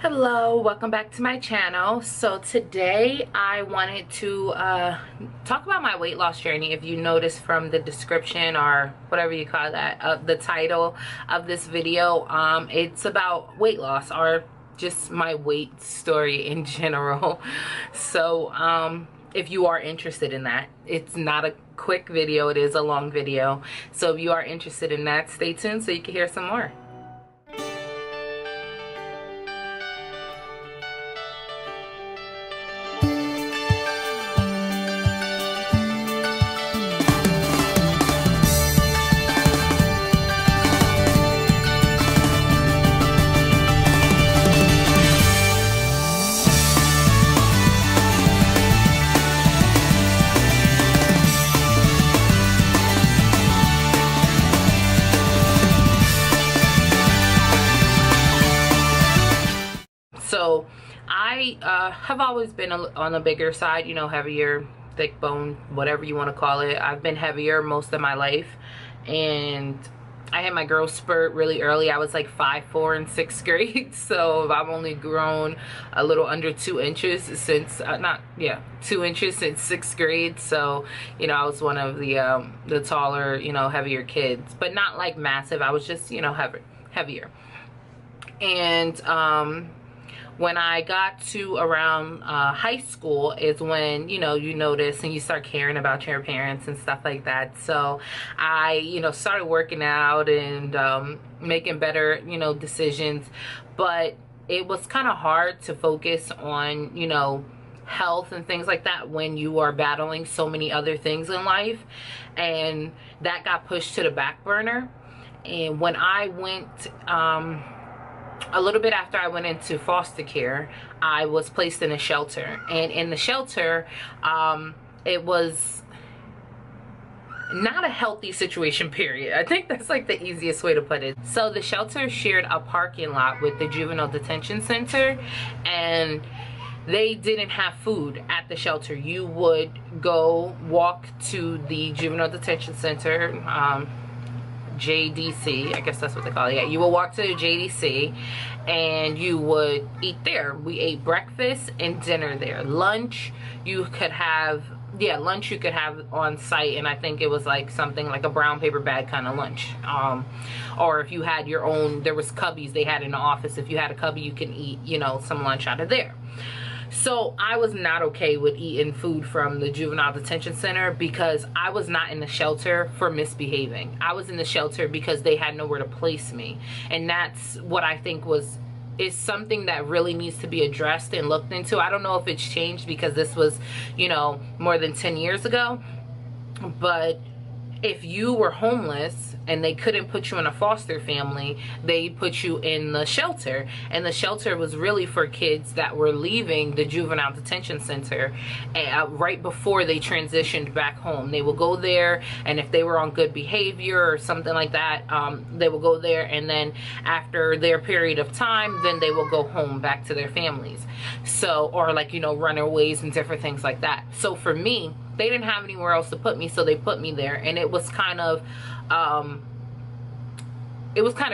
Hello, welcome back to my channel. So today I wanted to talk about my weight loss journey. If you notice from the description or whatever you call that, the title of this video, it's about weight loss or just my weight story in general. So if you are interested in that, it's not a quick video, it is a long video. So if you are interested in that, stay tuned so you can hear some more. So I have always been on the bigger side, you know, heavier, thick bone, whatever you want to call it. I've been heavier most of my life, and I had my growth spurt really early. I was like 5'4" in 6th grade, so I've only grown a little under 2 inches since 2 inches since 6th grade. So you know, I was one of the taller, you know, heavier kids, but not like massive. I was just, you know, heavier. And when I got to around high school is when, you know, you notice and you start caring about your parents and stuff like that. So I, you know, started working out and making better, you know, decisions. But it was kind of hard to focus on, you know, health and things like that when you are battling so many other things in life. And that got pushed to the back burner. And when I went a little bit after I went into foster care, I was placed in a shelter. And in the shelter, it was not a healthy situation, period. I think that's like the easiest way to put it. So the shelter shared a parking lot with the juvenile detention center, and they didn't have food at the shelter. You would go walk to the juvenile detention center, JDC, I guess that's what they call it. Yeah, you would walk to the JDC and you would eat there. We ate breakfast and dinner there. Lunch you could have, lunch you could have on site, and I think it was like something like a brown paper bag kind of lunch. Or if you had your own, there was cubbies they had in the office. If you had a cubby, you can eat, you know, some lunch out of there. So I was not okay with eating food from the juvenile detention center because I was not in the shelter for misbehaving. I was in the shelter because they had nowhere to place me. And that's what I think is something that really needs to be addressed and looked into. I don't know if it's changed because this was, you know, more than 10 years ago. But if you were homeless and they couldn't put you in a foster family, they put you in the shelter. And the shelter was really for kids that were leaving the juvenile detention center right before they transitioned back home. They will go there, and if they were on good behavior or something like that, they will go there, and then after their period of time, then they will go home back to their families. So, or like, you know, runaways and different things like that. So for me, they didn't have anywhere else to put me, so they put me there. And it was kind of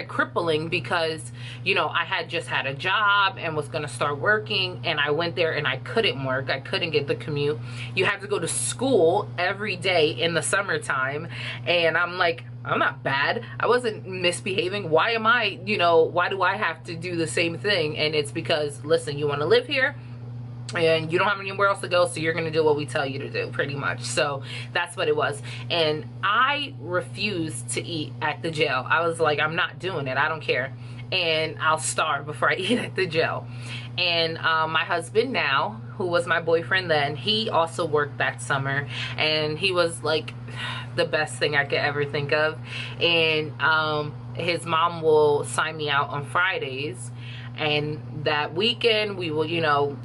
crippling because, you know, I had just had a job and was going to start working, and I went there and I couldn't work. I couldn't get the commute. You have to go to school every day in the summertime, and I'm like, I'm not bad. I wasn't misbehaving. Why am I, you know, why do I have to do the same thing? And it's because, listen, you want to live here and you don't have anywhere else to go, so you're going to do what we tell you to do, pretty much. So that's what it was. And I refused to eat at the jail. I was like, I'm not doing it. I don't care. And I'll starve before I eat at the jail. And my husband now, who was my boyfriend then, he also worked that summer. And he was like the best thing I could ever think of. And his mom will sign me out on Fridays. And that weekend we will, you know,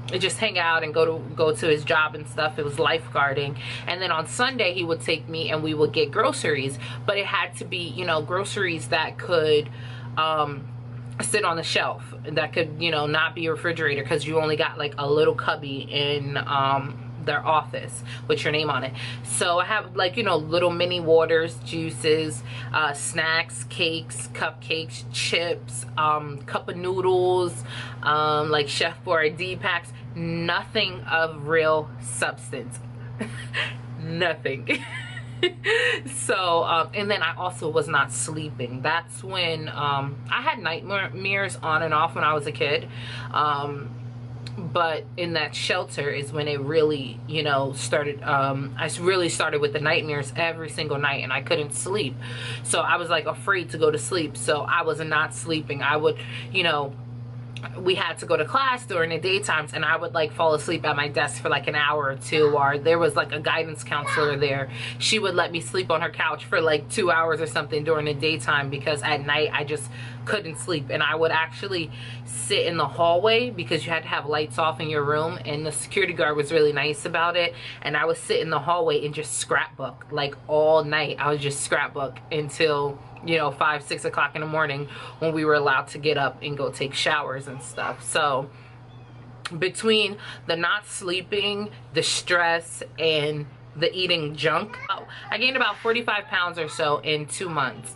just hang out and go to his job and stuff. It was lifeguarding. And then on Sunday he would take me and we would get groceries, but it had to be, you know, groceries that could sit on the shelf, that could, you know, not be a refrigerator, because you only got like a little cubby in their office with your name on it. So I have, like, you know, little mini waters, juices, snacks, cakes, cupcakes, chips, cup of noodles, like Chef Boyardee packs. Nothing of real substance. Nothing. So and then I also was not sleeping. That's when I had nightmares on and off when I was a kid, but in that shelter is when it really, you know, started. I really started with the nightmares every single night, and I couldn't sleep, so I was like afraid to go to sleep. So I was not sleeping. I would, you know, we had to go to class during the daytimes, and I would like fall asleep at my desk for like an hour or two, or there was like a guidance counselor there. She would let me sleep on her couch for like 2 hours or something during the daytime, because at night I just couldn't sleep. And I would actually sit in the hallway, because you had to have lights off in your room, and the security guard was really nice about it, and I would sit in the hallway and just scrapbook like all night. I would just scrapbook until, you know, 5, 6 o'clock in the morning, when we were allowed to get up and go take showers and stuff. So between the not sleeping, the stress, and the eating junk, I gained about 45 pounds or so in 2 months.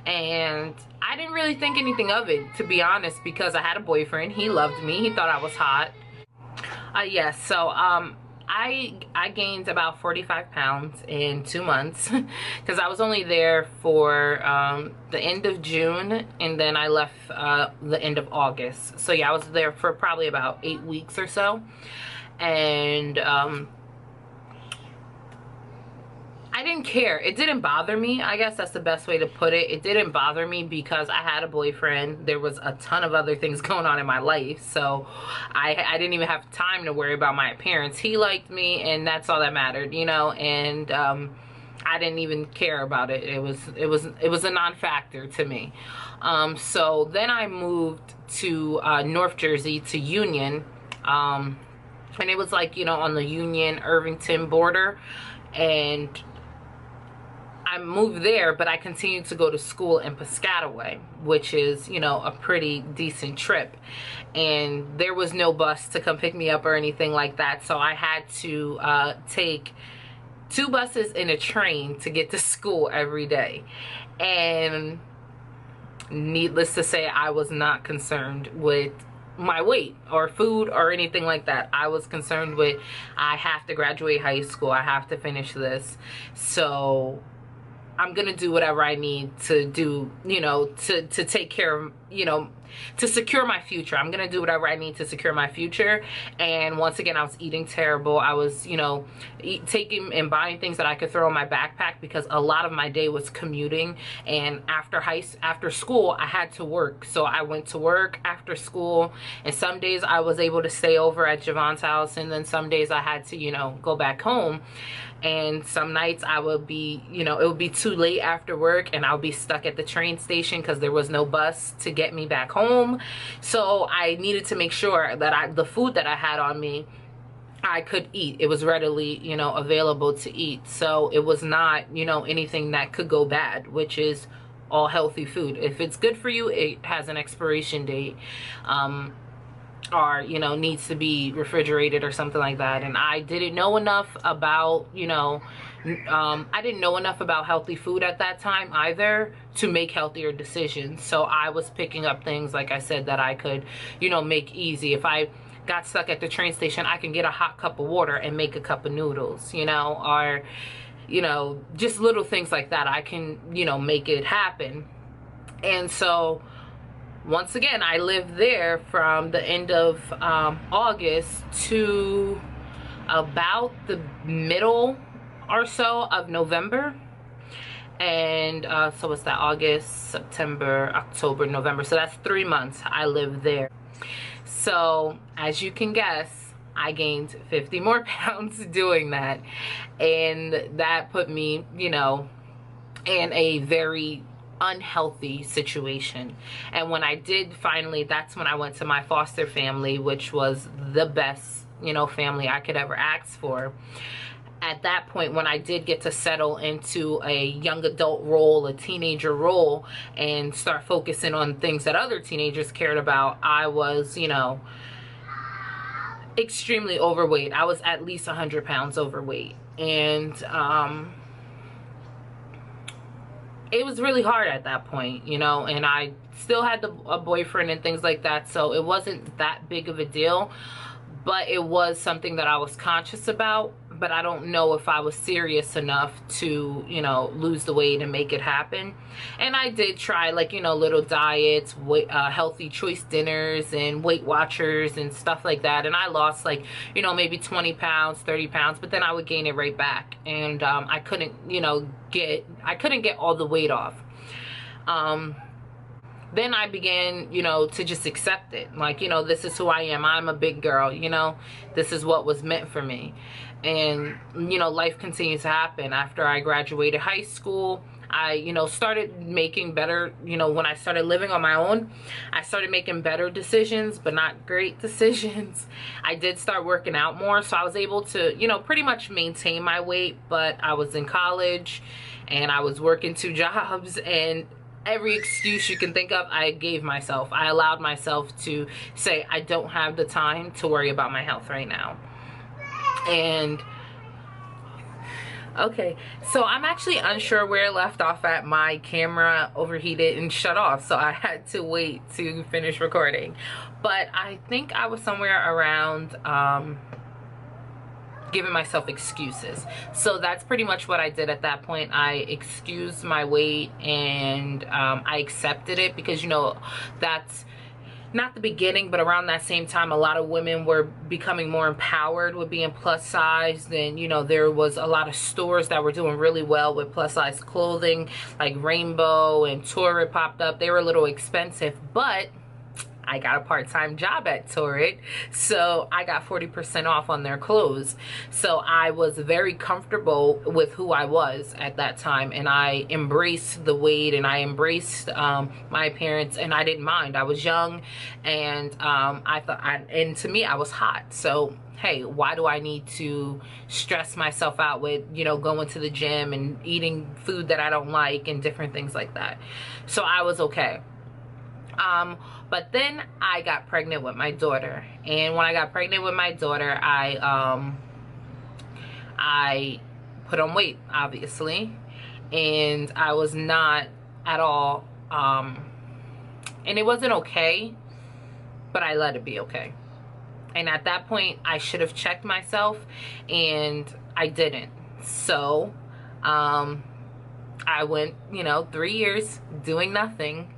And I didn't really think anything of it, to be honest, because I had a boyfriend. He loved me. He thought I was hot. Yes, so I gained about 45 pounds in 2 months, because I was only there for the end of June, and then I left the end of August. So yeah, I was there for probably about 8 weeks or so. And I didn't care. It didn't bother me. I guess that's the best way to put it. It didn't bother me because I had a boyfriend. There was a ton of other things going on in my life. So I didn't even have time to worry about my appearance. He liked me, and that's all that mattered, you know, and I didn't even care about it. It was a non-factor to me. So then I moved to North Jersey, to Union, and it was like, you know, on the Union Irvington border. And I moved there, but I continued to go to school in Piscataway, which is, you know, a pretty decent trip. And there was no bus to come pick me up or anything like that. So I had to take 2 buses and a train to get to school every day. And needless to say, I was not concerned with my weight or food or anything like that. I was concerned with, I have to graduate high school. I have to finish this. So I'm gonna do whatever I need to do, you know, to take care of, you know, to secure my future. I'm gonna do whatever I need to secure my future. And once again, I was eating terrible. I was, you know, taking and buying things that I could throw in my backpack, because a lot of my day was commuting. And after school, I had to work. So I went to work after school, and some days I was able to stay over at Javon's house, and then some days I had to, you know, go back home. And some nights I would be, you know, it would be too late after work, and I'll be stuck at the train station because there was no bus to get me back home. So I needed to make sure that the food that I had on me, I could eat. It was readily, you know, available to eat. So it was not, you know, anything that could go bad, which is all healthy food. If it's good for you, it has an expiration date. Or, you know, needs to be refrigerated or something like that. And I didn't know enough about, you know, I didn't know enough about healthy food at that time either to make healthier decisions. So I was picking up things, like I said, that I could, you know, make easy. If I got stuck at the train station, I can get a hot cup of water and make a cup of noodles, you know, or, you know, just little things like that. I can, you know, make it happen. And so once again, I lived there from the end of August to about the middle or so of November. And so it's that August, September, October, November. So that's 3 months I lived there. So as you can guess, I gained 50 more pounds doing that. And that put me, you know, in a very unhealthy situation. And when I did finally, that's when I went to my foster family, which was the best, you know, family I could ever ask for. At that point, when I did get to settle into a young adult role, a teenager role, and start focusing on things that other teenagers cared about, I was, you know, extremely overweight. I was at least 100 pounds overweight. And it was really hard at that point, you know, and I still had a boyfriend and things like that, so it wasn't that big of a deal. But it was something that I was conscious about, but I don't know if I was serious enough to, you know, lose the weight and make it happen. And I did try, like, you know, little diets, healthy choice dinners and Weight Watchers and stuff like that. And I lost, like, you know, maybe 20 pounds, 30 pounds, but then I would gain it right back. And I couldn't, you know, get all the weight off. Then I began, you know, to just accept it. Like, you know, this is who I am. I'm a big girl, you know. This is what was meant for me. And, you know, life continues to happen. After I graduated high school, I, you know, started making better, you know, when I started living on my own, I started making better decisions, but not great decisions. I did start working out more, so I was able to, you know, pretty much maintain my weight, but I was in college and I was working 2 jobs, and every excuse you can think of, I gave myself. I allowed myself to say, I don't have the time to worry about my health right now. And okay, so I'm actually unsure where it left off at. My camera overheated and shut off, so I had to wait to finish recording. But I think I was somewhere around giving myself excuses. So that's pretty much what I did at that point. I excused my weight, and I accepted it, because, you know, that's not the beginning, but around that same time, a lot of women were becoming more empowered with being plus size. And, you know, there was a lot of stores that were doing really well with plus size clothing, like Rainbow and Torrid popped up. They were a little expensive, but I got a part-time job at Torrid, so I got 40% off on their clothes. So I was very comfortable with who I was at that time, and I embraced the weight, and I embraced my appearance, and I didn't mind. I was young, and and to me, I was hot. So hey, why do I need to stress myself out with, you know, going to the gym and eating food that I don't like and different things like that? So I was okay. But then I got pregnant with my daughter, and when I got pregnant with my daughter, I put on weight, obviously, and I was not at all, and it wasn't okay, but I let it be okay. And at that point, I should have checked myself, and I didn't. So, I went, you know, 3 years doing nothing,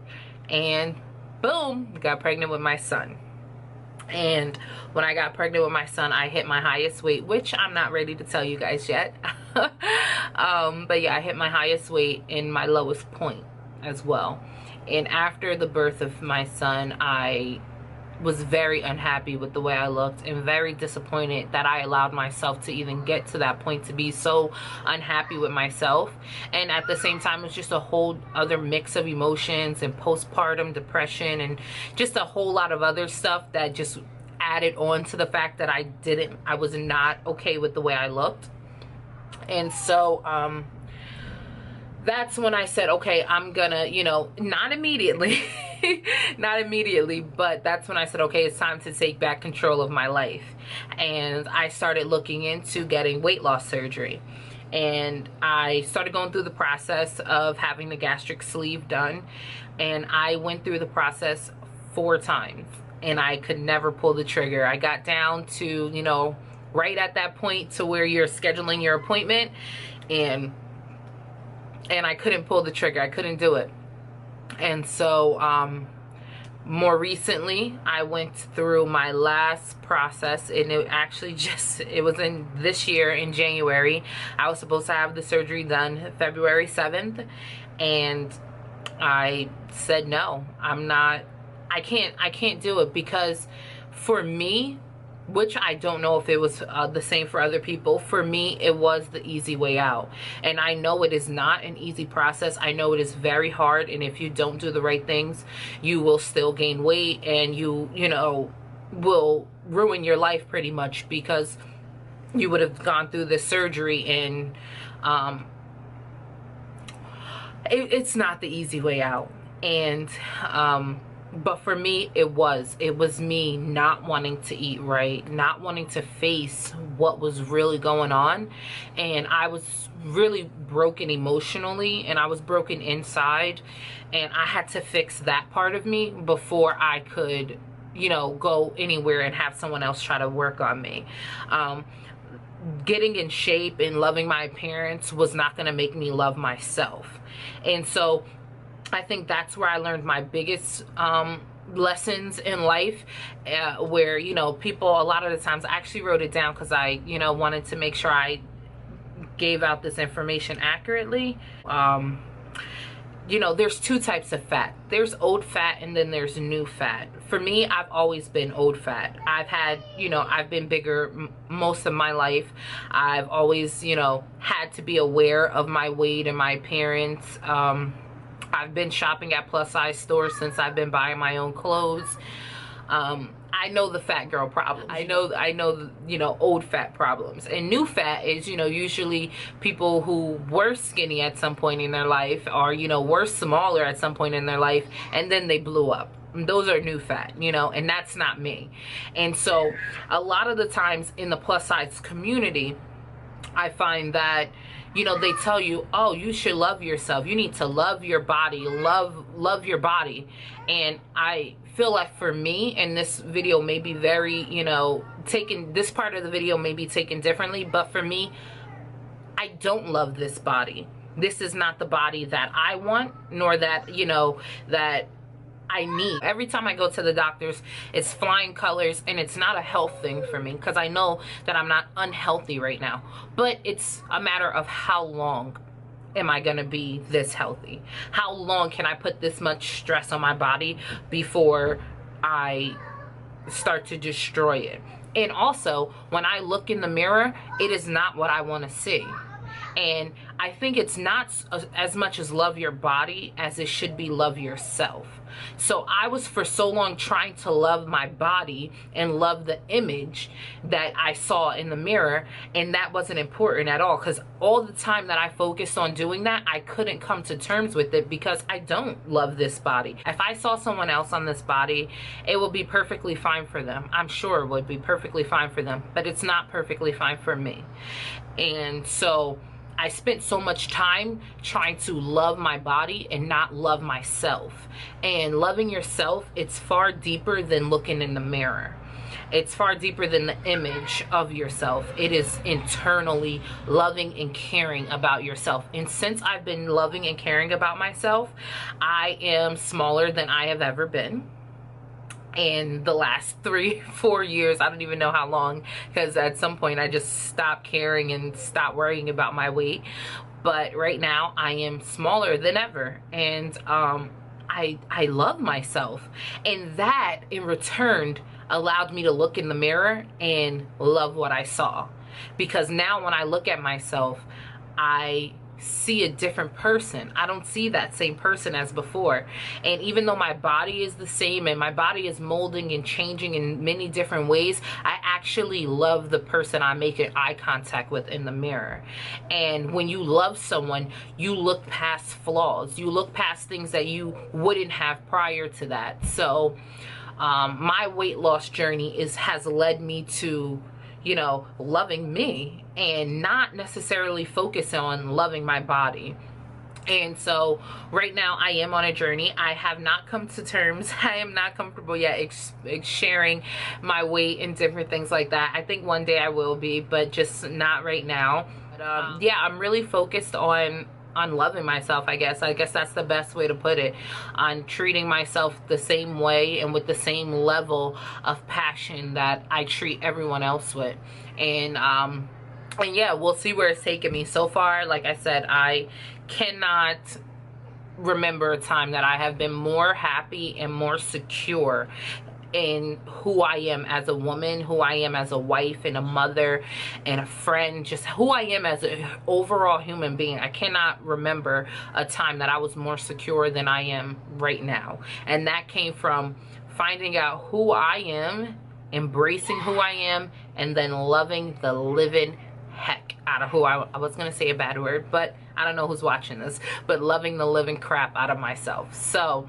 and boom, got pregnant with my son. And when I got pregnant with my son, I hit my highest weight, which I'm not ready to tell you guys yet. But yeah, I hit my highest weight in my lowest point as well. And after the birth of my son, I was very unhappy with the way I looked, and very disappointed that I allowed myself to even get to that point, to be so unhappy with myself. And at the same time, it's just a whole other mix of emotions and postpartum depression and just a whole lot of other stuff that just added on to the fact that I was not okay with the way I looked. And so that's when I said, okay, I'm gonna, you know, not immediately not immediately, but that's when I said, okay, it's time to take back control of my life. And I started looking into getting weight loss surgery, and I started going through the process of having the gastric sleeve done, and I went through the process 4 times, and I could never pull the trigger. I got down to, you know, right at that point to where you're scheduling your appointment, and I couldn't pull the trigger. I couldn't do it. And so more recently, I went through my last process, and it actually it was in this year in January. I was supposed to have the surgery done February 7th, and I said no, I can't do it, because for me, which I don't know if it was the same for other people, for me, it was the easy way out. And I know it is not an easy process. I know it is very hard, and if you don't do the right things, you will still gain weight, and you know, will ruin your life pretty much, because you would have gone through this surgery, and it's not the easy way out. And But for me, it was me not wanting to eat right, not wanting to face what was really going on. And I was really broken emotionally, and I was broken inside, and I had to fix that part of me before I could, you know, go anywhere and have someone else try to work on me. Getting in shape and loving my appearance was not going to make me love myself. And so I think that's where I learned my biggest lessons in life, where, you know, people, a lot of the times, I actually wrote it down because I, you know, wanted to make sure I gave out this information accurately. You know, there's two types of fat. There's old fat and then there's new fat. For me, I've always been old fat. I've had, you know, I've been bigger most of my life. I've always, you know, had to be aware of my weight and my appearance. I've been shopping at plus size stores since I've been buying my own clothes. I know the fat girl problem. I know, you know, old fat problems. And new fat is, you know, usually people who were skinny at some point in their life, or, you know, were smaller at some point in their life, and then they blew up. Those are new fat, you know, and that's not me. And so a lot of the times in the plus size community, I find that, you know, they tell you, oh, you should love yourself. You need to love your body, love your body. And I feel like for me, and this video may be very, you know, this part of the video may be taken differently, but for me, I don't love this body. This is not the body that I want, nor that, you know, that I need. Every time I go to the doctors, it's flying colors, and it's not a health thing for me, because I know that I'm not unhealthy right now, but it's a matter of how long am I gonna be this healthy? How long can I put this much stress on my body before I start to destroy it? And also, when I look in the mirror, it is not what I want to see. And I think it's not as much as love your body as it should be love yourself. So I was for so long trying to love my body and love the image that I saw in the mirror, and that wasn't important at all, because all the time that I focused on doing that, I couldn't come to terms with it, because I don't love this body. If I saw someone else on this body, it would be perfectly fine for them. I'm sure it would be perfectly fine for them, but it's not perfectly fine for me. And so I spent so much time trying to love my body and not love myself. And loving yourself, it's far deeper than looking in the mirror. It's far deeper than the image of yourself. It is internally loving and caring about yourself. And since I've been loving and caring about myself, I am smaller than I have ever been. In the last 3-4 years, I don't even know how long, because at some point I just stopped caring and stopped worrying about my weight. But right now I am smaller than ever, and I love myself, and that in return allowed me to look in the mirror and love what I saw. Because now when I look at myself, I see a different person. I don't see that same person as before. And even though my body is the same, and my body is molding and changing in many different ways, I actually love the person I'm making eye contact with in the mirror. And when you love someone, you look past flaws. You look past things that you wouldn't have prior to that. So my weight loss journey has led me to, you know, loving me, and not necessarily focus on loving my body. And so right now I am on a journey. I have not come to terms. I am not comfortable yet sharing my weight and different things like that. I think one day I will be, but just not right now. But, yeah, I'm really focused on loving myself, I guess. I guess that's the best way to put it. On treating myself the same way and with the same level of passion that I treat everyone else with. And yeah, we'll see where it's taking me. So far, like I said, I cannot remember a time that I have been more happy and more secure in who I am as a woman, who I am as a wife and a mother and a friend, just who I am as an overall human being. I cannot remember a time that I was more secure than I am right now. And that came from finding out who I am, embracing who I am, and then loving the living heck out of who I was gonna say a bad word, but I don't know who's watching this, but loving the living crap out of myself. So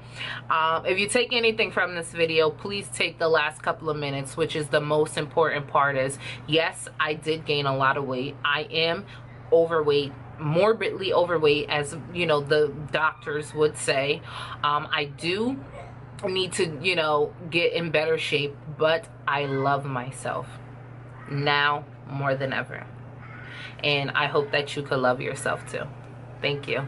if you take anything from this video, please take the last couple of minutes, which is the most important part. Is yes, I did gain a lot of weight. I am overweight, morbidly overweight, as you know, the doctors would say. I do need to, you know, get in better shape, but I love myself now more than ever. And I hope that you could love yourself too. Thank you.